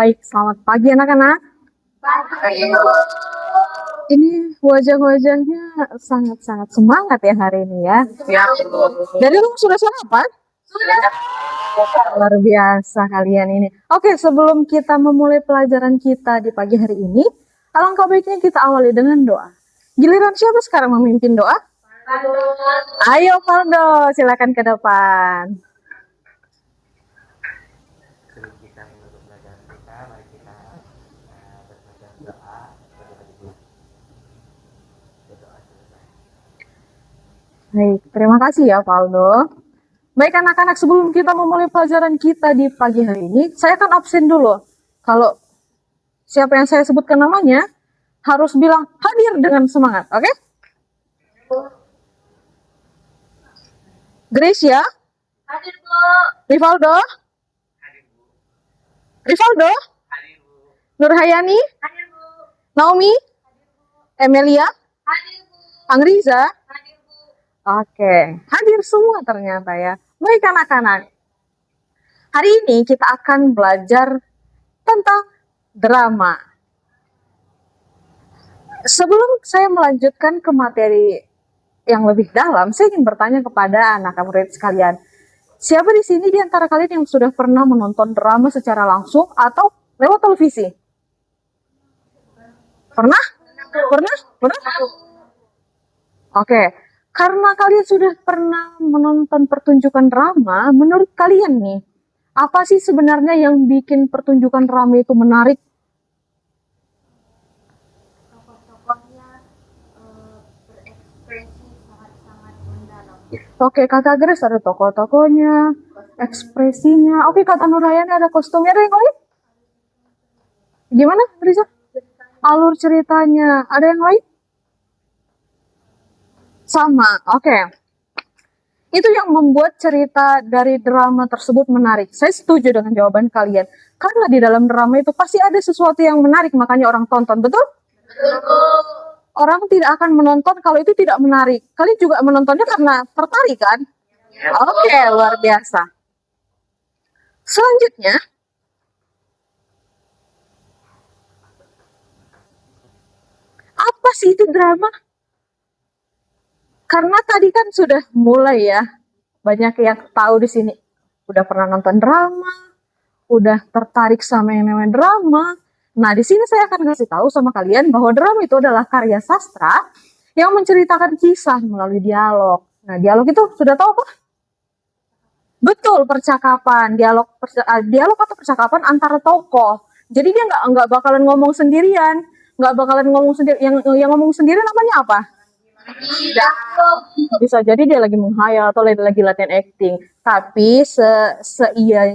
Baik, selamat pagi anak-anak. Pagi. Ini wajah-wajahnya sangat-sangat semangat ya hari ini ya. Ya, Dari lu sudah sarapan? sudah. Luar biasa kalian ini. Oke, sebelum kita memulai pelajaran kita di pagi hari ini, alangkah baiknya kita awali dengan doa. Giliran siapa sekarang memimpin doa? Ayo Faldo, silakan ke depan. Sebelum kita menutup pelajaran kita, mari kita berbaca doa kepada Ibu. Berdoa selesai. Baik, terima kasih ya Faldo. Baik anak-anak, sebelum kita memulai pelajaran kita di pagi hari ini, saya akan absen dulu. Kalau siapa yang saya sebutkan namanya, harus bilang hadir dengan semangat, oke? Gracia, Hadir, Bu. Rivaldo, Hadir Bu. Rivaldo, Hadir Bu. Nurhayani, Hadir, Bu. Naomi, Emilia, Hadir, Bu. Angriza. Hadir, Bu. Oke, hadir semua ternyata ya. Baik anak-anak, hari ini kita akan belajar tentang drama. Sebelum saya melanjutkan ke materi yang lebih dalam, saya ingin bertanya kepada anak murid sekalian. Siapa di sini di antara kalian yang sudah pernah menonton drama secara langsung atau lewat televisi? Pernah? Pernah? Pernah? Oke, karena kalian sudah pernah menonton pertunjukan drama, menurut kalian nih, apa sih sebenarnya yang bikin pertunjukan drama itu menarik? Tokoh-tokohnya berekspresi sangat-sangat mendalam. Oke, kata Grace ada tokoh-tokohnya, ekspresinya. Oke, kata Nurhayani ada kostumnya. Ada yang lain? Gimana, Riza? Alur ceritanya. Ada yang lain? Sama, oke. Itu yang membuat cerita dari drama tersebut menarik. Saya setuju dengan jawaban kalian. Karena di dalam drama itu pasti ada sesuatu yang menarik, makanya orang tonton. Betul? Orang tidak akan menonton kalau itu tidak menarik. Kalian juga menontonnya karena tertarik kan? Oke, luar biasa. Selanjutnya, apa sih itu drama? Karena tadi kan sudah mulai ya, banyak yang tahu di sini udah pernah nonton drama, udah tertarik sama yang namanya drama. Nah, di sini saya akan kasih tahu sama kalian bahwa drama itu adalah karya sastra yang menceritakan kisah melalui dialog. Nah, dialog itu sudah tahu apa? Betul, percakapan, dialog atau percakapan antara tokoh. Jadi dia nggak bakalan ngomong sendirian, nggak bakalan ngomong sendiri. Yang ngomong sendiri namanya apa? Bisa jadi dia lagi menghayal atau lagi latihan acting. Tapi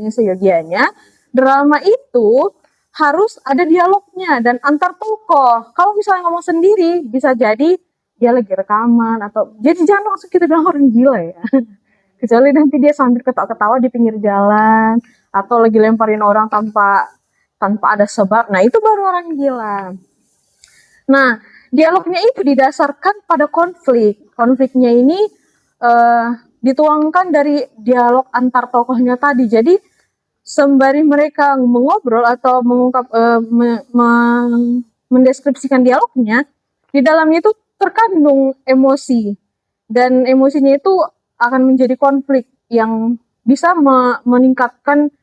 seyogianya drama itu harus ada dialognya dan antar tokoh. Kalau misalnya ngomong sendiri, bisa jadi dia lagi rekaman atau jadi jangan langsung kita bilang orang gila ya. Kecuali nanti dia sambil ketawa-ketawa di pinggir jalan atau lagi lemparin orang tanpa ada sebab. Nah, itu baru orang gila. Nah, dialognya itu didasarkan pada konflik. Konfliknya ini dituangkan dari dialog antar tokohnya tadi. Jadi sembari mereka mengobrol atau mengungkap mendeskripsikan dialognya, di dalamnya itu terkandung emosi dan emosinya itu akan menjadi konflik yang bisa meningkatkan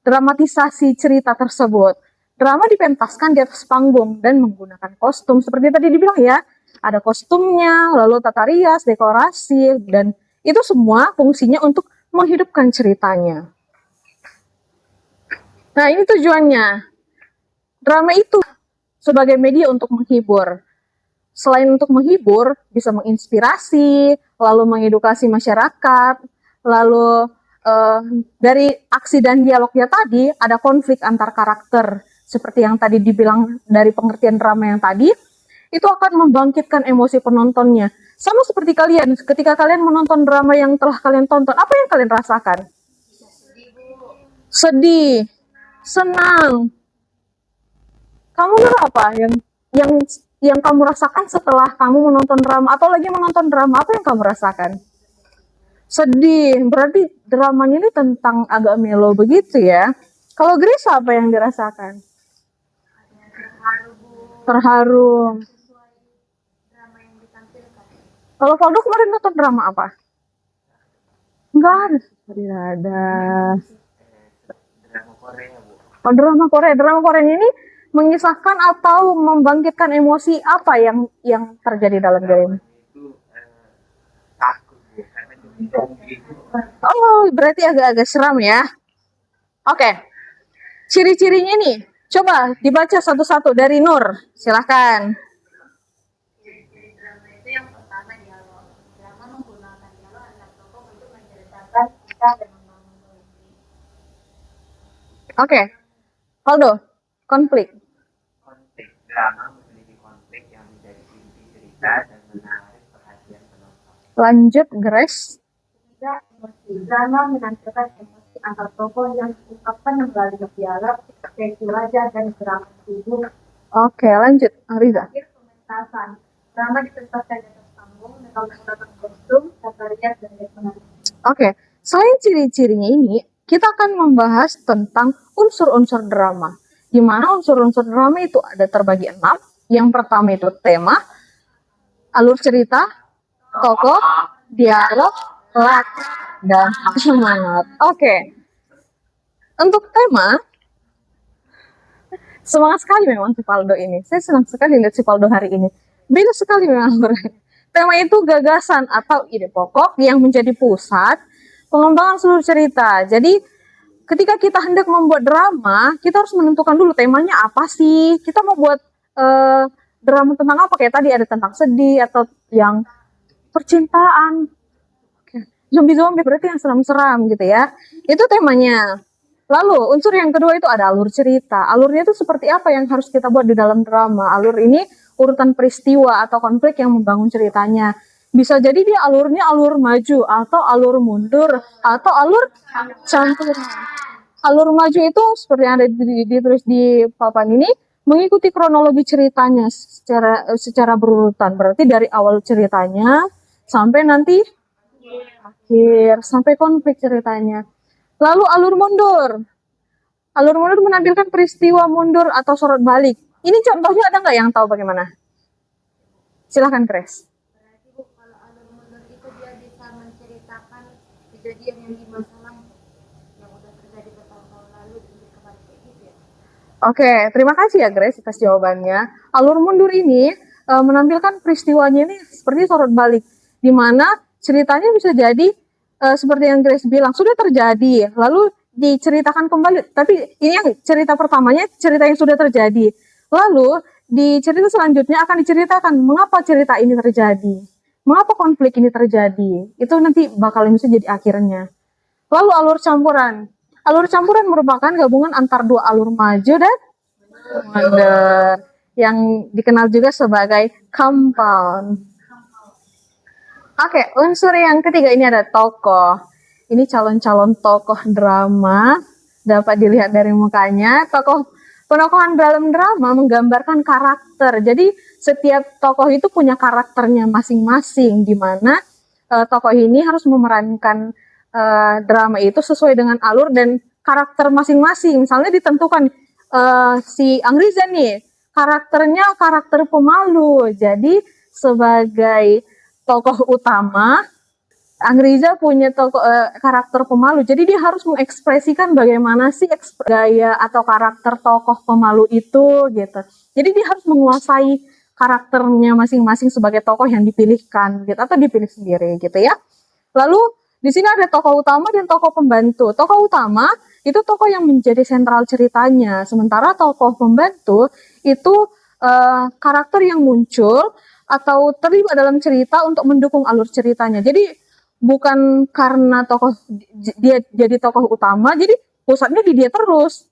dramatisasi cerita tersebut. Drama dipentaskan di atas panggung dan menggunakan kostum seperti tadi dibilang ya, ada kostumnya, lalu tata rias, dekorasi, dan itu semua fungsinya untuk menghidupkan ceritanya. Nah, ini tujuannya. Drama itu sebagai media untuk menghibur. Selain untuk menghibur, bisa menginspirasi, lalu mengedukasi masyarakat, lalu dari aksi dan dialognya tadi, ada konflik antar karakter. Seperti yang tadi dibilang dari pengertian drama yang tadi, itu akan membangkitkan emosi penontonnya. Sama seperti kalian, ketika kalian menonton drama yang telah kalian tonton, apa yang kalian rasakan? Sedih, senang. Kamu apa yang kamu rasakan setelah kamu menonton drama atau lagi menonton drama? Apa yang kamu rasakan? Sedih. Berarti dramanya ini tentang agak melo begitu ya. Kalau Grace apa yang dirasakan? Terharu, Bu. Terharu. Sesuai drama yang ditampilkan. Kalau Valdo kemarin nonton drama apa? Enggak ada. Tidak ada. Drama Korea, Bu. Oh, drama Korea. Drama Korea ini mengisahkan atau membangkitkan emosi apa yang terjadi dalam game? Itu takut, Bu, karena cuma zombie. Oh, berarti agak-agak seram ya. Oke. Ciri-cirinya nih. Coba dibaca satu-satu dari Nur. Silahkan. Ciri-ciri drama itu yang pertama dialog. Drama menggunakan dialog antar tokoh untuk menceritakan kisah dan membangun konflik. Oke. Valdo, konflik. Konflik drama memiliki konflik yang menjadi inti cerita dan menarik perhatian penonton. Lanjut, Grace. Ketiga, emosi. Drama menampilkan emosi antar tokoh yang diungkapkan melalui dialog, ekspresi wajah, dan gerakan tubuh. Oke, lanjut, Riza. Terakhir, pementasan. Drama diceritakan di atas panggung dengan menggunakan kostum, tata rias, dan dekorasi. Oke, selain ciri-cirinya ini, kita akan membahas tentang unsur-unsur drama. Di mana unsur-unsur drama itu ada terbagi 6. Yang pertama itu tema, alur cerita, tokoh, dialog, latar, dan semangat. Oke, untuk tema, semangat sekali memang si Valdo ini. Saya senang sekali lihat si Valdo hari ini. Beda sekali memang. Tema itu gagasan atau ide pokok yang menjadi pusat pengembangan seluruh cerita. Jadi ketika kita hendak membuat drama, kita harus menentukan dulu temanya apa sih. Kita mau buat drama tentang apa? Kayak tadi ada tentang sedih atau yang percintaan. Zombie-zombie berarti yang seram-seram gitu ya. Itu temanya. Lalu unsur yang kedua itu ada alur cerita. Alurnya itu seperti apa yang harus kita buat di dalam drama. Alur ini urutan peristiwa atau konflik yang membangun ceritanya. Bisa jadi dia alurnya alur maju atau alur mundur atau alur campuran. Alur maju itu seperti yang ada ditulis di papan ini mengikuti kronologi ceritanya secara berurutan. Berarti dari awal ceritanya sampai nanti akhir sampai konflik ceritanya. Lalu alur mundur. Alur mundur menampilkan peristiwa mundur atau sorot balik. Ini contohnya ada nggak yang tahu bagaimana? Silahkan, Grace. Berarti, Bu, kalau alur mundur itu dia bisa menceritakan kejadian yang di masa lalu yang udah terjadi bertahun-tahun lalu dan kembali kayak gitu ya. Oke, terima kasih ya Grace atas jawabannya. Alur mundur ini menampilkan peristiwanya ini seperti sorot balik, di mana ceritanya bisa jadi seperti yang Grace bilang sudah terjadi, lalu diceritakan kembali. Tapi ini yang cerita pertamanya cerita yang sudah terjadi, lalu di cerita selanjutnya akan diceritakan mengapa cerita ini terjadi, mengapa konflik ini terjadi. Itu nanti bakal bisa jadi akhirnya. Lalu alur campuran. Alur campuran merupakan gabungan antar dua alur maju dan mundur yang dikenal juga sebagai compound. Oke, unsur yang ketiga ini ada tokoh. Ini calon-calon tokoh drama. Dapat dilihat dari mukanya. Penokohan dalam drama menggambarkan karakter. Jadi setiap tokoh itu punya karakternya masing-masing. Di mana tokoh ini harus memerankan drama itu sesuai dengan alur dan karakter masing-masing. Misalnya ditentukan si Angriza nih, karakternya karakter pemalu. Jadi sebagai tokoh utama, Angriza punya karakter pemalu. Jadi dia harus mengekspresikan bagaimana sih gaya atau karakter tokoh pemalu itu gitu. Jadi dia harus menguasai karakternya masing-masing sebagai tokoh yang dipilihkan gitu atau dipilih sendiri gitu ya. Lalu di sini ada tokoh utama dan tokoh pembantu. Tokoh utama itu tokoh yang menjadi sentral ceritanya. Sementara tokoh pembantu itu karakter yang muncul atau terlibat dalam cerita untuk mendukung alur ceritanya. Jadi bukan karena dia jadi tokoh utama, jadi pusatnya di dia terus.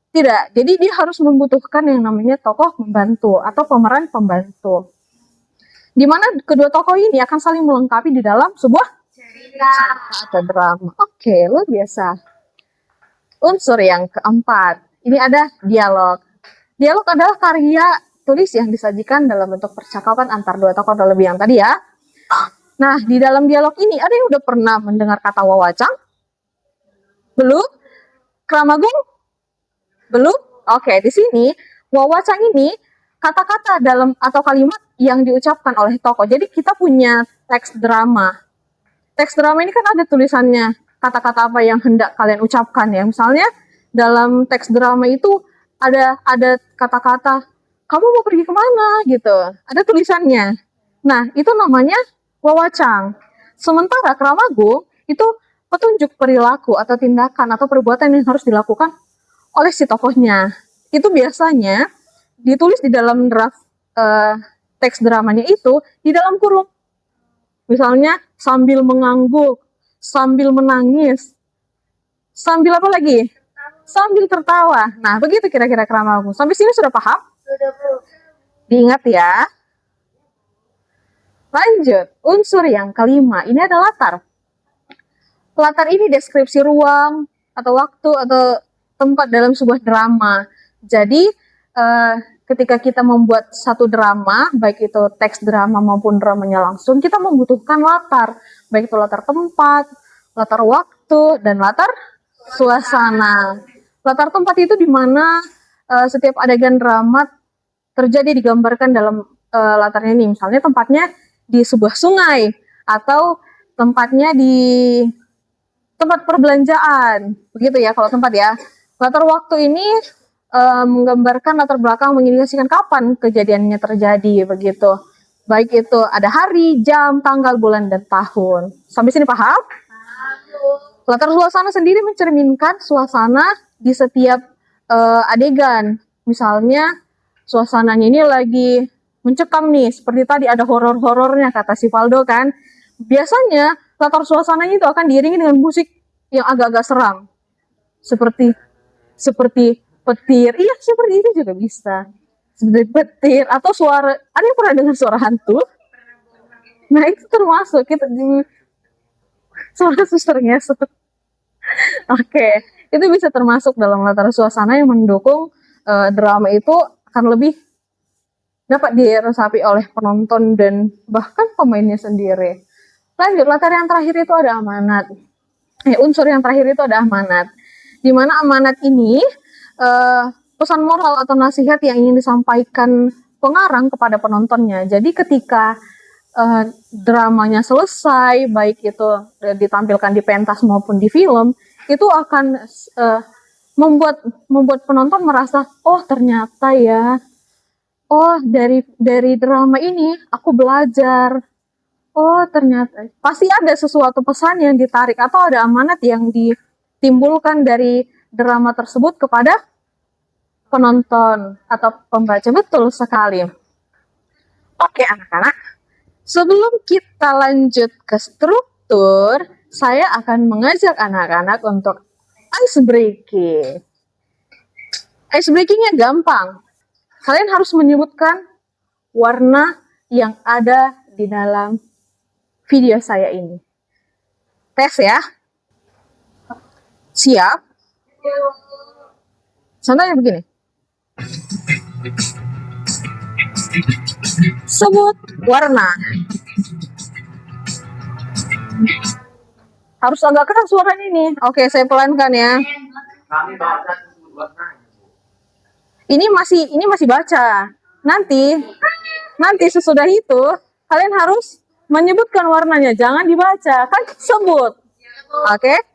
Tidak. Jadi dia harus membutuhkan yang namanya tokoh pembantu atau pemeran pembantu. Di mana kedua tokoh ini akan saling melengkapi di dalam sebuah cerita atau drama. Oke, luar biasa. Unsur yang keempat, ini ada dialog. Dialog adalah karya tulis yang disajikan dalam bentuk percakapan antar dua tokoh terlebih yang tadi ya. Nah, di dalam dialog ini ada yang udah pernah mendengar kata wawacang? Belum? Kramagung? Belum? Oke, di sini wawacang ini kata-kata dalam atau kalimat yang diucapkan oleh tokoh. Jadi kita punya teks drama. Teks drama ini kan ada tulisannya, kata-kata apa yang hendak kalian ucapkan ya. Misalnya dalam teks drama itu ada kata-kata kamu mau pergi kemana gitu. Ada tulisannya. Nah, itu namanya wawacang. Sementara kramagung itu petunjuk perilaku atau tindakan atau perbuatan yang harus dilakukan oleh si tokohnya. Itu biasanya ditulis di dalam draft teks dramanya itu di dalam kurung. Misalnya sambil mengangguk, sambil menangis, sambil apa lagi? Sambil tertawa. Nah, begitu kira-kira kramagung. Sampai sini sudah paham? Sudah, Bu. Diingat ya. Lanjut, unsur yang kelima. Ini ada latar. Latar ini deskripsi ruang atau waktu atau tempat dalam sebuah drama. Jadi ketika kita membuat satu drama, baik itu teks drama maupun dramanya langsung, kita membutuhkan latar, baik itu latar tempat, latar waktu, dan latar suasana. Latar tempat itu di mana setiap adegan drama terjadi digambarkan dalam latarnya ini. Misalnya tempatnya di sebuah sungai atau tempatnya di tempat perbelanjaan, begitu ya kalau tempat ya. Latar waktu ini menggambarkan latar belakang mengindikasikan kapan kejadiannya terjadi, begitu. Baik itu ada hari, jam, tanggal, bulan, dan tahun. Sampai sini paham? Latar suasana sendiri mencerminkan suasana di setiap adegan. Misalnya suasananya ini lagi mencekam nih, seperti tadi ada horor-horornya kata si Valdo kan. Biasanya latar suasananya itu akan diiringi dengan musik yang agak-agak seram. Seperti petir. Iya, seperti itu juga bisa. Seperti petir atau suara. Ada yang pernah dengar suara hantu? Nah, itu termasuk kita di suara suster ngesot. Oke, itu bisa termasuk dalam latar suasana yang mendukung drama itu akan lebih dapat diresapi oleh penonton dan bahkan pemainnya sendiri. Lanjut, latar yang terakhir itu ada amanat. Unsur yang terakhir itu ada amanat. Di mana amanat ini pesan moral atau nasihat yang ingin disampaikan pengarang kepada penontonnya. Jadi ketika dramanya selesai, baik itu ditampilkan di pentas maupun di film, itu akan membuat penonton merasa, oh ternyata ya, oh dari drama ini aku belajar. Oh ternyata pasti ada sesuatu pesan yang ditarik atau ada amanat yang ditimbulkan dari drama tersebut kepada penonton atau pembaca. Betul sekali. Oke anak-anak, sebelum kita lanjut ke struktur, saya akan mengajak anak-anak untuk ice breaking. Ice breakingnya gampang. Kalian harus menyebutkan warna yang ada di dalam video saya ini. Tes ya. Siap? Contohnya begini. Sebut warna. Harus agak keras suaranya ini. Oke, saya pelankan ya. Kami baca sebut warnanya, Bu. Ini masih baca. Nanti sesudah itu kalian harus menyebutkan warnanya, jangan dibaca, kan sebut. Oke?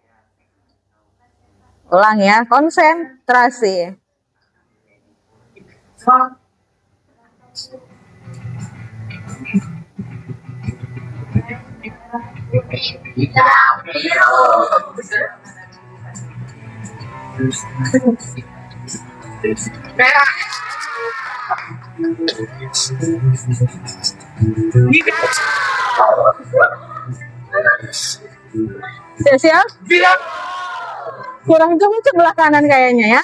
Ulang ya, konsentrasi. Siap? Kurang kencang sebelah kanan kayaknya ya.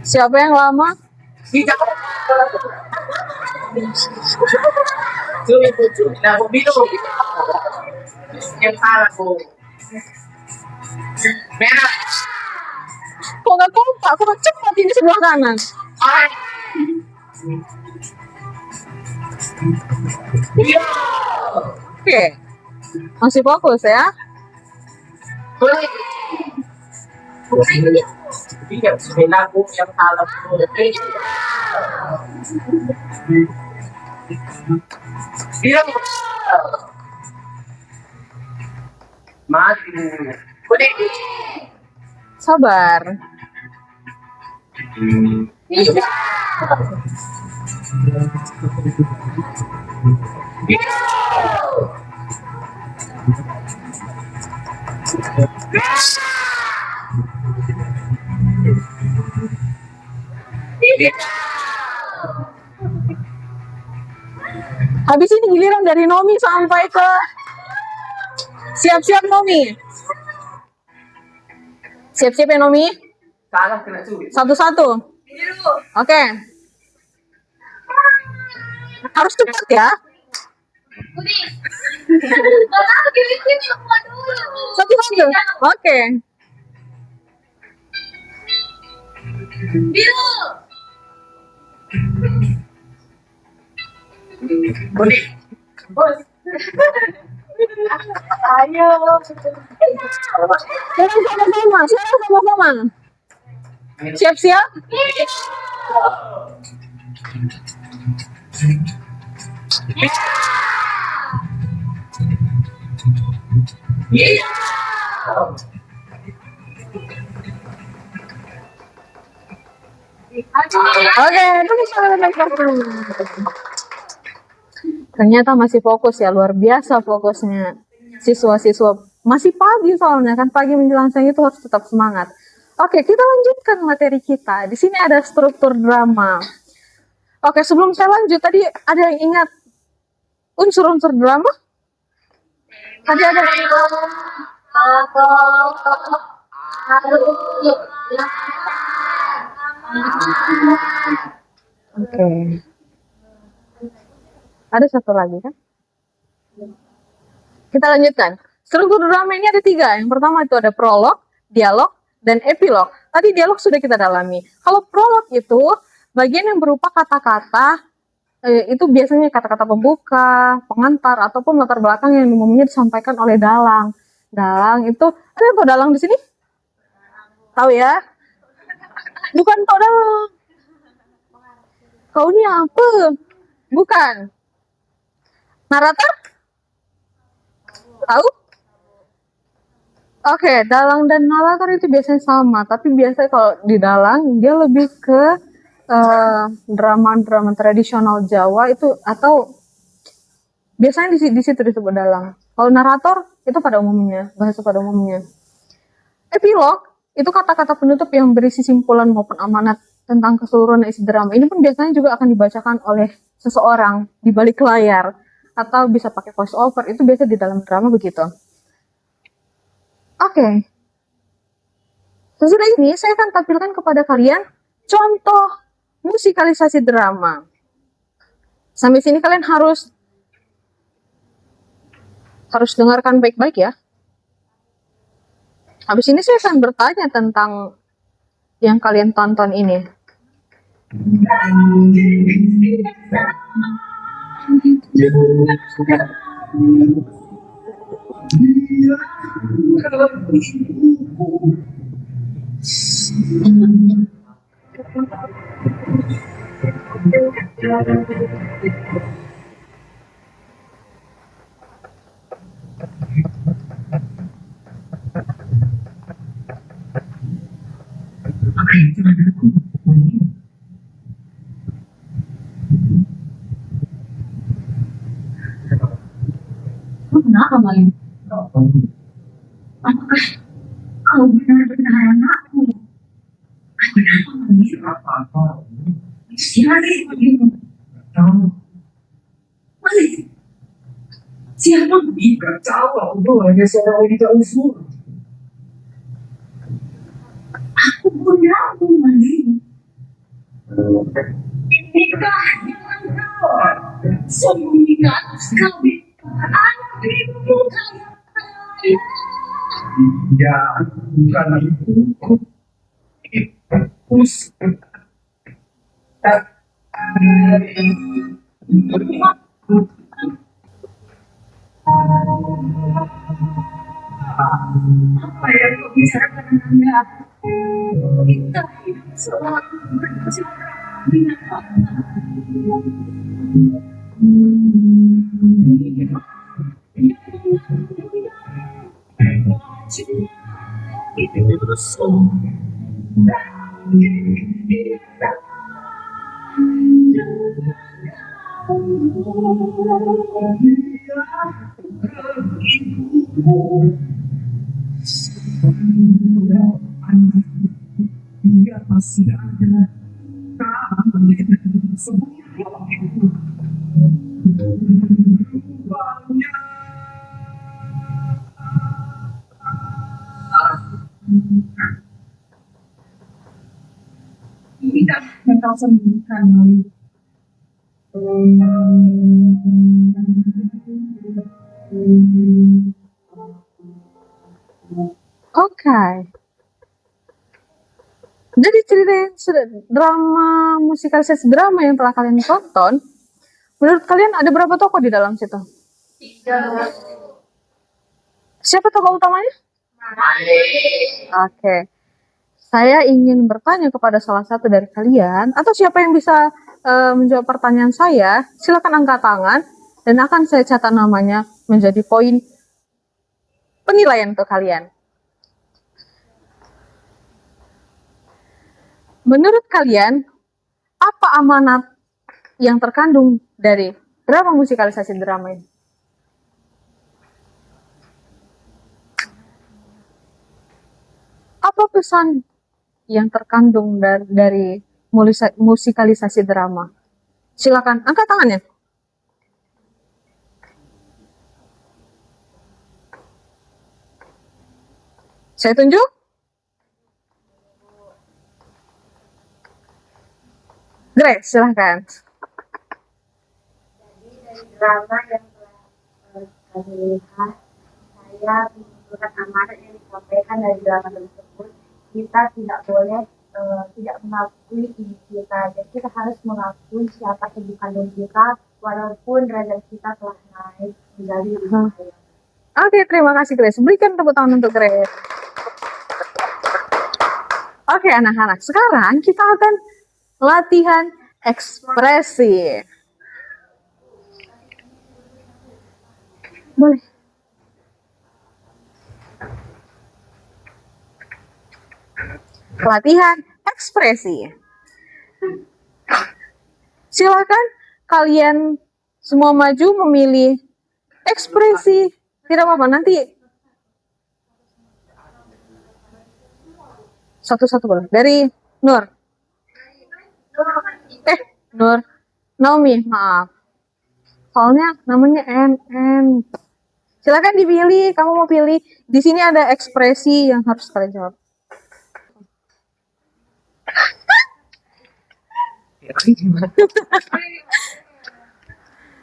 Siapa yang lama? Yang salah, Bu. Merah. Kok nggak kompak? Kok cepat ini sebelah kanan? Oke, masih fokus ya. Iya, sebenarnya aku yang salah. Iya. Mati. Kuning. Sabar. Habis ini giliran dari Nomi sampai ke siap-siap Nomi. Siap-siap ya Nomi. Salah kena sulit. Satu-satu. Oke. Harus cepat ya. Satu-satu. Oke. Kuning. Ayo. Sekarang sama-sama. Sekarang sama-sama. Siap-siap. Oke, ternyata masih fokus ya, luar biasa fokusnya siswa-siswa. Masih pagi soalnya kan, pagi menjelang siang itu harus tetap semangat. Oke, kita lanjutkan materi kita. Di sini ada struktur drama. Oke, sebelum saya lanjut, tadi ada yang ingat unsur-unsur drama? Tadi ada Oke. Ada satu lagi kan? Kita lanjutkan. Struktur drama ini ada 3. Yang pertama itu ada prolog, dialog, dan epilog. Tadi dialog sudah kita dalami. Kalau prolog itu bagian yang berupa kata-kata, itu biasanya kata-kata pembuka, pengantar, ataupun latar belakang yang umumnya disampaikan oleh dalang. Dalang itu, ada yang tahu dalang di sini? Tahu ya? Bukan tahu dalang. Kau ini apa? Bukan. Narator? Tahu? Oke, dalang dan narator itu biasanya sama, tapi biasanya kalau di dalang dia lebih ke drama-drama tradisional Jawa itu, atau biasanya di situ disebut dalang. Kalau narator itu pada umumnya, bahasa pada umumnya. Epilog itu kata-kata penutup yang berisi simpulan maupun amanat tentang keseluruhan isi drama. Ini pun biasanya juga akan dibacakan oleh seseorang di balik layar, atau bisa pakai voice over. Itu biasa di dalam drama begitu. Oke. Sesudah ini saya akan tampilkan kepada kalian contoh musikalisasi drama. Sampai sini kalian harus dengarkan baik-baik ya. Habis ini saya akan bertanya tentang yang kalian tonton ini. Kenapa Malim? Apakah kau benar-benar anakku? Kenapa Malim? Siapa itu? Malim, siapa itu? Gak tahu, aku hanya seorang wanita usul. Aku punyamu Malim. Inikah dengan kau? Sembunyikan kau anak ibu kaya. Ya, bukan itu. Apa yang kau bicarakan Anda? Kita hidup selalu berbicara dengan fakta. Itu semua. Dia masih ada. Tidak engkau sembunyikan lagi. Oke. Jadi cerita yang drama musikalisasi drama yang telah kalian tonton, menurut kalian ada berapa tokoh di dalam situ? 3. Siapa tokoh utamanya? Oke. Saya ingin bertanya kepada salah satu dari kalian, atau siapa yang bisa menjawab pertanyaan saya, silakan angkat tangan, dan akan saya catat namanya menjadi poin penilaian untuk kalian. Menurut kalian, apa amanat yang terkandung dari drama musikalisasi drama ini? Apa pesan yang terkandung dari musikalisasi drama? Silakan angkat tangannya. Saya tunjuk. Grace, silahkan. Jadi dari drama yang telah kami lihat, saya menunjukkan amanat yang disampaikan dari drama tersebut. Kita tidak boleh tidak mengakui diri kita. Jadi kita harus mengakui siapa ibu kandung kita, walaupun derajat kita telah naik menjadi lebih kaya. Oke, terima kasih Grace. Berikan tepuk tangan untuk Grace. Oke, anak-anak. Sekarang kita akan latihan ekspresi. Boleh. Latihan ekspresi. Silakan kalian semua maju memilih ekspresi. Tidak apa-apa, nanti satu-satu boleh. Dari Nur. Nur. Naomi, maaf. Soalnya namanya NN. Silakan dipilih, kamu mau pilih. Di sini ada ekspresi yang harus kalian jawab.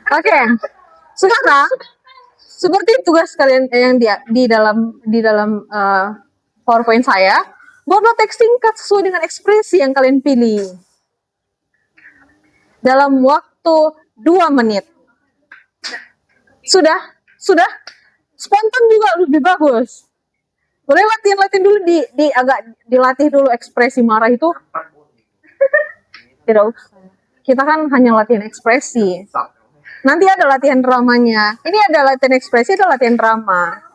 Oke, sekarang seperti tugas kalian yang di dalam PowerPoint saya, buatlah teks singkat sesuai dengan ekspresi yang kalian pilih dalam waktu 2 menit. Sudah, spontan juga lebih bagus. Boleh latihan dulu agak dilatih dulu ekspresi marah itu. Tidak usah. Kita kan hanya latihan ekspresi. Nanti ada latihan dramanya. Ini ada latihan ekspresi, ada latihan drama.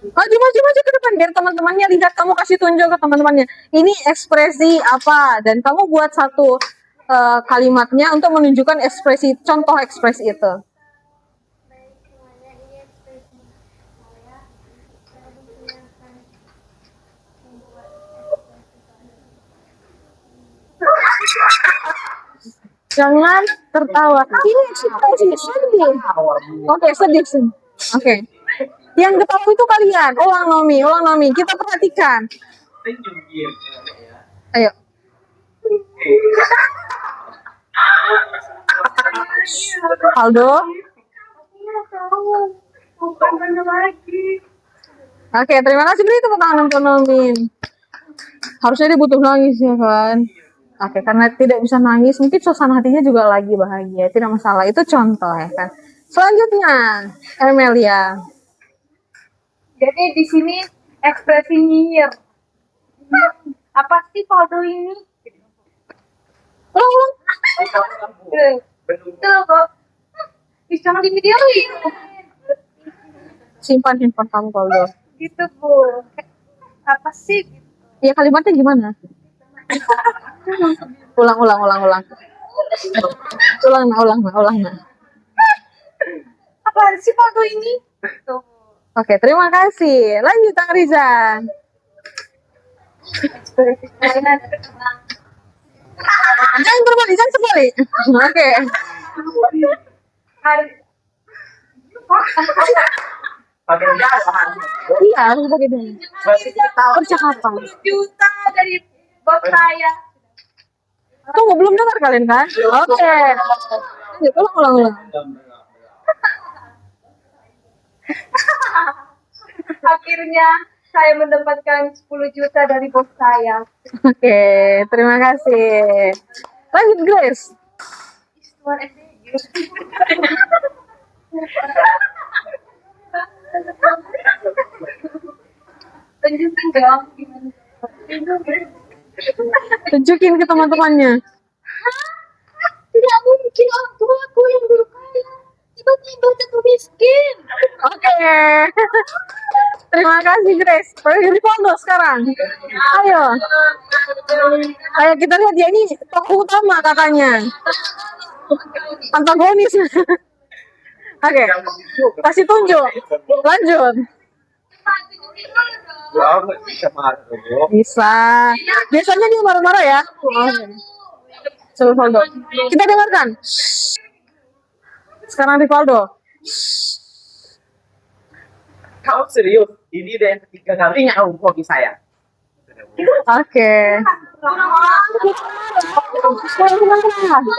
Maju ke depan biar teman-temannya lihat, kamu kasih tunjuk ke teman-temannya. Ini ekspresi apa, dan kamu buat satu kalimatnya untuk menunjukkan ekspresi, contoh ekspresi itu. Baik semuanya, ini ekspresi saya. Saya akan membuat Jangan tertawa. Ini ekspresi sedih. Oke, sedih. Oke. Yang ketawa itu kalian. Ulang Nomi. Kita perhatikan. Ayo. Aldo. Oke, terima kasih, beri tepuk tangan untuk Nomin. Harusnya dia butuh nangis ya kan. Oke, karena tidak bisa nangis, mungkin suasana hatinya juga lagi bahagia. Tidak masalah, itu contoh ya kan. Selanjutnya, Emelia. Jadi di sini ekspresi nyinyir. Apa sih Faldo ini? Ulang. Tuh kok. Ih, jangan di videoin. Simpan handphone kamu Poldo. Gitu Bu. Apa sih? Ya kalimatnya gimana? Ulang. Ulang. Apa sih Faldo ini? Tuh. Oke, terima kasih. Lanjut Kang Rizan. Ekspresi kalian ada Jangan berbalik, jangan sebalik. Oke. hari Pakai jalan. Iya, harus pakai dulu. Percakapan. juta dari bos saya. Tunggu, belum dengar kalian kan? Oke. Lanjut, ulang. Akhirnya saya mendapatkan 10 juta dari bos saya. Oke, terima kasih. Lanjut Grace. Tuan SD. Tunjukin dong gimana. Tunjukin ke teman-temannya. Tidak mungkin orang tuaku yang dulu kaya tiba-tiba jatuh miskin. Oke. Terima kasih Grace. Pergi Rivaldo sekarang. Ayo kita lihat ya, ini tokoh utama kakaknya. Antagonis. Oke. Kasih tunjuk. Lanjut. Wow, nggak bisa marah dong. Bisa. Biasanya dia marah-marah ya. Coba Rivaldo. Kita dengarkan. Sekarang Rivaldo. Kau serius? Ini udah yang ketiga kalinya kamu vlogin saya. Oke.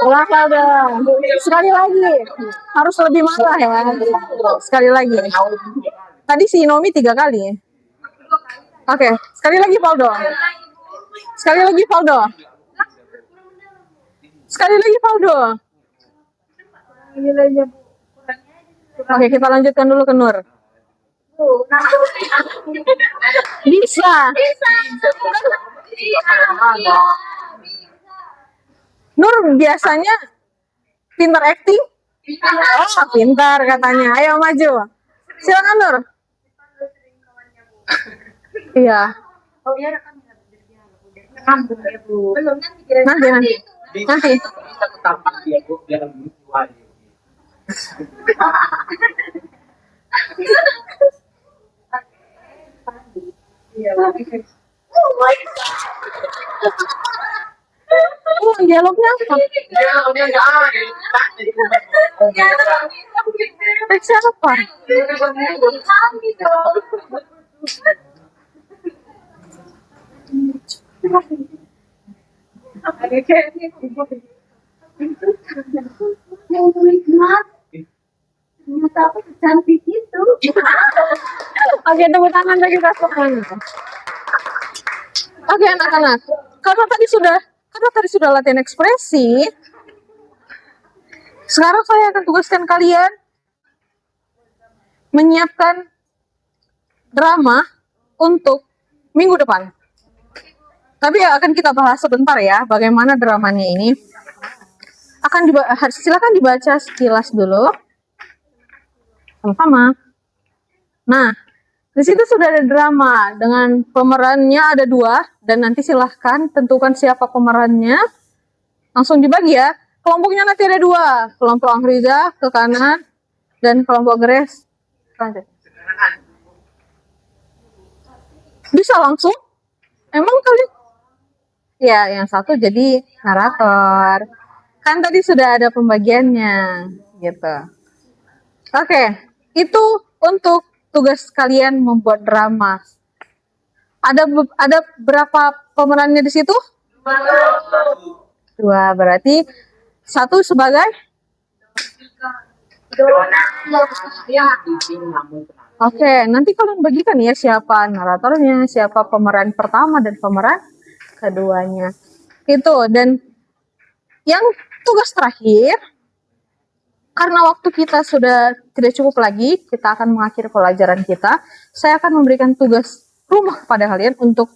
Ulang dong. Sekali lagi. Harus lebih marah ya. Sekali lagi. Tadi si Nomi 3 kali. Oke. Sekali lagi Valdo. Sekali lagi Valdo. Sekali lagi Valdo. Nilainya Bu. Oke, kita lanjutkan dulu ke Nur. Bisa. Nur biasanya pintar acting? Oh, pintar katanya. Ayo maju. Silakan Nur. Iya. Oh iya rekam ya rekam ya Bu. Belum nanti kira Nanti. Nanti. Bisa tampak dia bu, biar lucu aja. Iya. Oh, dialognya apa? Dia nggak ada. Teks apa? Ternyata aku secantik itu. Oke, tepuk tangan bagi pasangan. Oke, anak-anak. Karena tadi sudah latihan ekspresi, sekarang saya akan tugaskan kalian menyiapkan drama untuk minggu depan. Tapi akan kita bahas sebentar ya, bagaimana dramanya ini. Silakan dibaca sekilas dulu. Sama-sama. Nah, di situ sudah ada drama dengan pemerannya ada 2 dan nanti silahkan tentukan siapa pemerannya. Langsung dibagi ya. Kelompoknya nanti ada 2, kelompok Angriza ke kanan dan kelompok Grace lanjut. Bisa langsung? Emang kali? Ya, yang satu jadi narator. Kan tadi sudah ada pembagiannya, gitu. Oke, itu untuk tugas kalian membuat drama. Ada berapa pemerannya di situ? 2, berarti 1 sebagai? Oke, nanti kalian bagikan ya siapa naratornya, siapa pemeran pertama dan pemeran keduanya. Itu, dan yang tugas terakhir Karena waktu kita sudah tidak cukup lagi, kita akan mengakhiri pelajaran kita. Saya akan memberikan tugas rumah kepada kalian untuk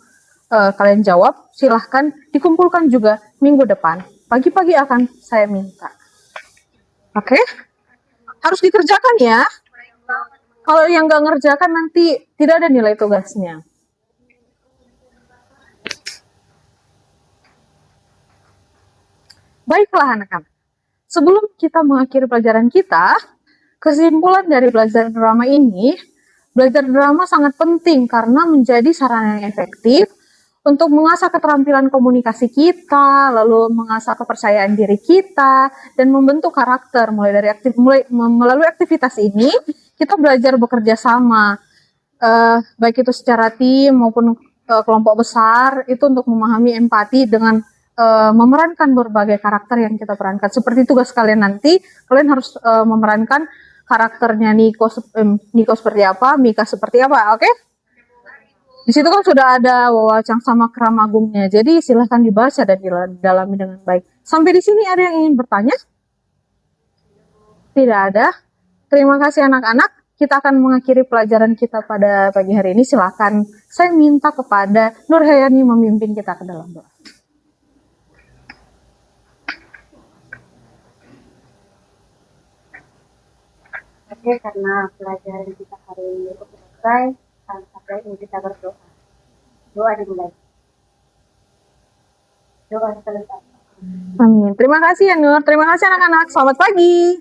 kalian jawab. Silahkan dikumpulkan juga minggu depan. Pagi-pagi akan saya minta. Oke? Harus dikerjakan ya. Kalau yang nggak ngerjakan nanti tidak ada nilai tugasnya. Baiklah anak-anak. Sebelum kita mengakhiri pelajaran kita, kesimpulan dari belajar drama ini, belajar drama sangat penting karena menjadi sarana yang efektif untuk mengasah keterampilan komunikasi kita, lalu mengasah kepercayaan diri kita, dan membentuk karakter. Melalui aktivitas ini, kita belajar bekerja sama, baik itu secara tim maupun kelompok besar, itu untuk memahami empati dengan memerankan berbagai karakter yang kita perankan. Seperti tugas kalian nanti, kalian harus memerankan karakternya Niko seperti apa, Mika seperti apa, oke? Di situ kan sudah ada Wawacang sama Keramagungnya, jadi silahkan dibaca dan didalami dengan baik. Sampai di sini ada yang ingin bertanya? Tidak ada. Terima kasih anak-anak. Kita akan mengakhiri pelajaran kita pada pagi hari ini. Silahkan saya minta kepada Nur Hayani memimpin kita ke dalam doa. Oke, karena pelajaran kita hari ini cukup selesai, sampai ini kita berdoa. Doa dimulai. Doa selesai. Amin. Terima kasih ya Nur. Terima kasih anak-anak. Selamat pagi.